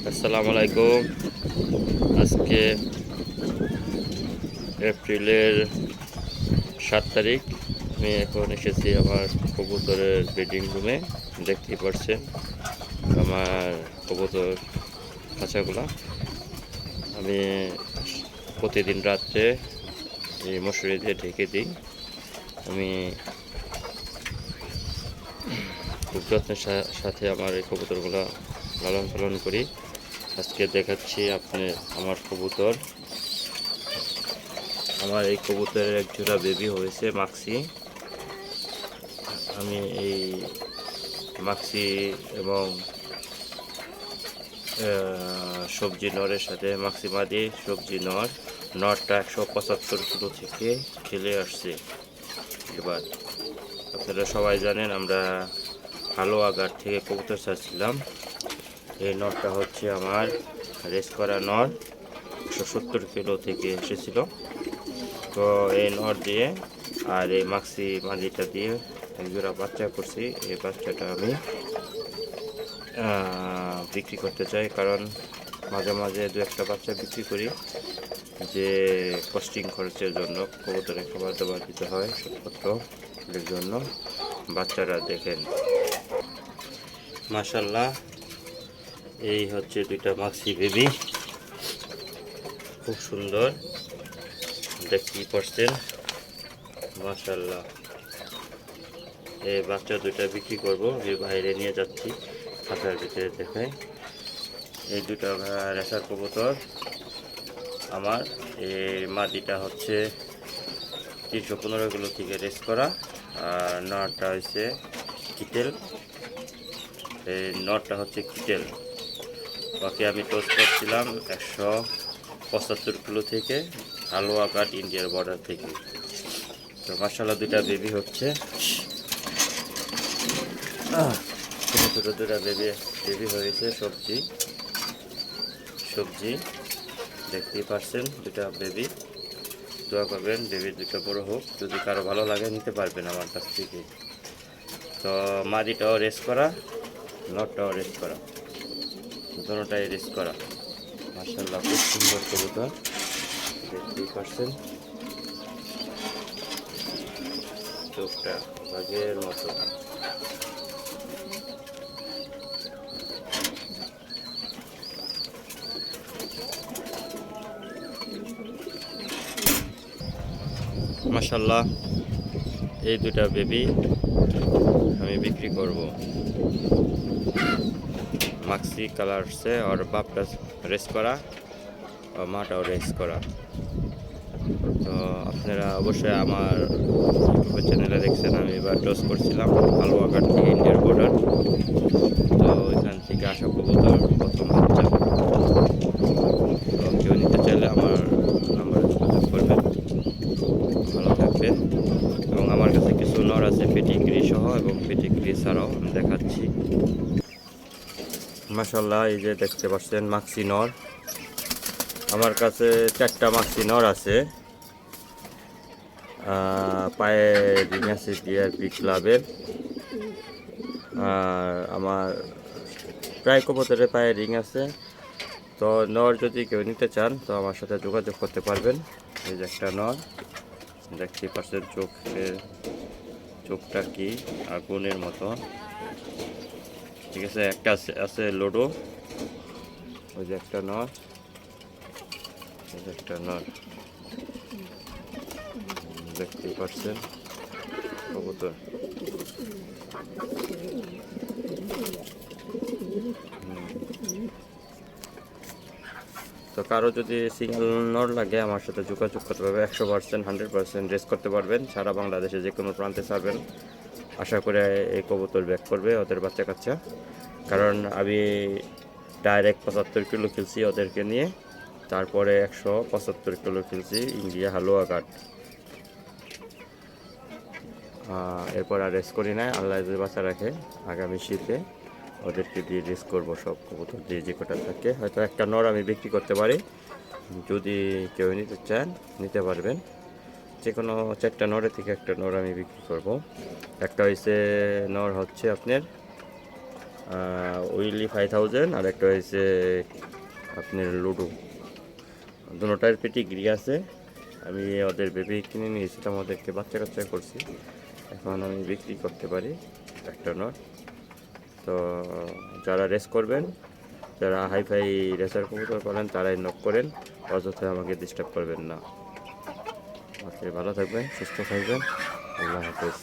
আসসালামু আলাইকুম। আজকে এপ্রিলের 7 তারিখ। আমি এখন এসেছি আমার কবুতরের ব্রিডিং রুমে। দেখতেই পাচ্ছেন আমার কবুতর খাঁচাগুলা। আমি প্রতিদিন রাত্রে এই মশারি দিয়ে ঢেকে দিই। আমি খুব যত্নের সাথে আমার এই কবুতরগুলা লালন পালন করি। আজকে দেখাচ্ছি আপনি আমার কবুতর। আমার এই কবুতরের এক জোড়া বেবি হয়েছে মাক্সি। আমি এই মাক্সি এবং সবজি নরের সাথে মাক্সি মাদি সবজি নরটা 175 কিলো থেকে খেলে আসছে। এবার আপনারা সবাই জানেন আমরা হালুয়াঘাট থেকে কবুতর ছাড়ছিলাম। এই নরটা হচ্ছে আমার রেস করা নর, 170 কিলো থেকে এসেছিল। তো এই নর দিয়ে আর এই মাক্সি মাদিটা দিয়ে এক জোড়া বাচ্চা করছি। এই বাচ্চাটা আমি বিক্রি করতে চাই, কারণ মাঝে মাঝে দু একটা বাচ্চা বিক্রি করি, যে কস্টিং খরচের জন্য কবুতরে খাবার দাবার দিতে হয় ওষুধপত্র এর জন্য। বাচ্চারা দেখেন মাশাল্লাহ, এই হচ্ছে দুইটা মাক্সি বেবি, খুব সুন্দর দেখতেই পাচ্ছেন মাশাল্লাহ। এই বাচ্চা দুইটা বিক্রি করব, যে বাইরে নিয়ে যাচ্ছি খাঁচার ভিতরে দেখায়। এই দুটা রেসার কবুতর আমার। এই মাদিটা হচ্ছে 315 কিলো থেকে রেস করা, আর নরটা হচ্ছে কিটেল। এই নরটা হচ্ছে কিটেল। বাকি আমি টোস করছিলাম 175 কিলো থেকে, হালুয়াঘাট ইন্ডিয়ার বর্ডার থেকে। তো মাশাআল্লাহ দুইটা বেবি হচ্ছে, ছোটো ছোটো দুটা বেবি হয়েছে। সবজি দেখতেই পাচ্ছেন দুটা বেবি। দোয়া করবেন বেবি দুটো বড় হোক, যদি কারো ভালো লাগে নিতে পারবেন আমার কাছ থেকে। তো মাদিটাও রেস করা, নটটাও রেস করা, দুটোটাই রেস করা। মাশাআল্লাহ খুব সুন্দর কবুতর দেখতেই পাচ্ছেন, চোখটা বাঘের মতো। মাশাআল্লাহ এই দুটা বেবি আমি বিক্রি করব। মাক্সি কালার সে और বাপটা রেস করা আর মাটাও রেস করা। তো আপনারা অবশ্যই আমার ইউটিউবের চ্যানেলে দেখছেন আমি এবার টস করছিলাম হালুয়াঘাট থেকে ইন্ডিয়ার বর্ডার। তো ওইখান থেকে আসা কবুতর প্রথম বাচ্চা। তো কেউ নিতে চাইলে আমার নাম্বারে যোগাযোগ করবেন, ভালো থাকবেন। এবং আমার কাছে কিছু নর আছে পেটিগ্রি সহ এবং পেটিগ্রি ছাড়াও আমি দেখাচ্ছি। মাশাআল্লাহ এই যে দেখতে পাচ্ছেন মাক্সি নর। আমার কাছে 4টা মাক্সি নর আছে। পায়ে রিং আছে ডিআরপি ক্লাবের। আর আমার প্রায় কবুতরে পায়ে রিং আছে। তো নর যদি কেউ নিতে চান তো আমার সাথে যোগাযোগ করতে পারবেন। এই যে একটা নর দেখতে পাচ্ছেন, চোখটা কি আগুনের মতো, ঠিক আছে। একটা আছে লোডো, ওই যে একটা নর, একটা নর দেখতেই পাচ্ছেন কবুতর। তো কারো যদি সিঙ্গেল নর লাগে আমার সাথে যোগাযোগ করতে পারবে। 100% 100% রেস করতে পারবেন, সারা বাংলাদেশে যে কোনো প্রান্তে ছাড়বেন। আশা করে এই কবুতর ব্যাক করবে ওদের বাচ্চা কাচ্চা, কারণ আমি ডাইরেক্ট 75 কিলো খেলছি ওদেরকে নিয়ে, তারপরে 175 কিলো খেলছি ইন্ডিয়া হালুয়াঘাট। এরপর আর রেস করি না, আল্লাহ যদি বাচ্চা রাখে আগামী শীতে ওদেরকে দিয়ে রেস করবো। সব কবুতর দিয়ে যে কটা থাকে, হয়তো একটা নর আমি বিক্রি করতে পারি, যদি কেউ নিতে চান নিতে পারবেন। যে কোনো 4টা নরের থেকে একটা নর আমি বিক্রি করব। একটা হচ্ছে নর হচ্ছে আপনার উইলি 5000, আর একটা হয়েছে আপনার লুডো। দুটার পেটিগ্রি আছে। আমি ওদের বেবি কিনে নিয়েছিলাম, ওদেরকে বাচ্চা কাচ্চা করছি, এখন আমি বিক্রি করতে পারি একটা নট। তো যারা রেস করবেন, যারা হাইফাই রেসার কবুতর করেন, তারাই নক করেন, অযথা আমাকে ডিস্টার্ব করবেন না। আজকে ভালো থাকবেন, সুস্থ থাকবেন, আল্লাহ হাফেজ।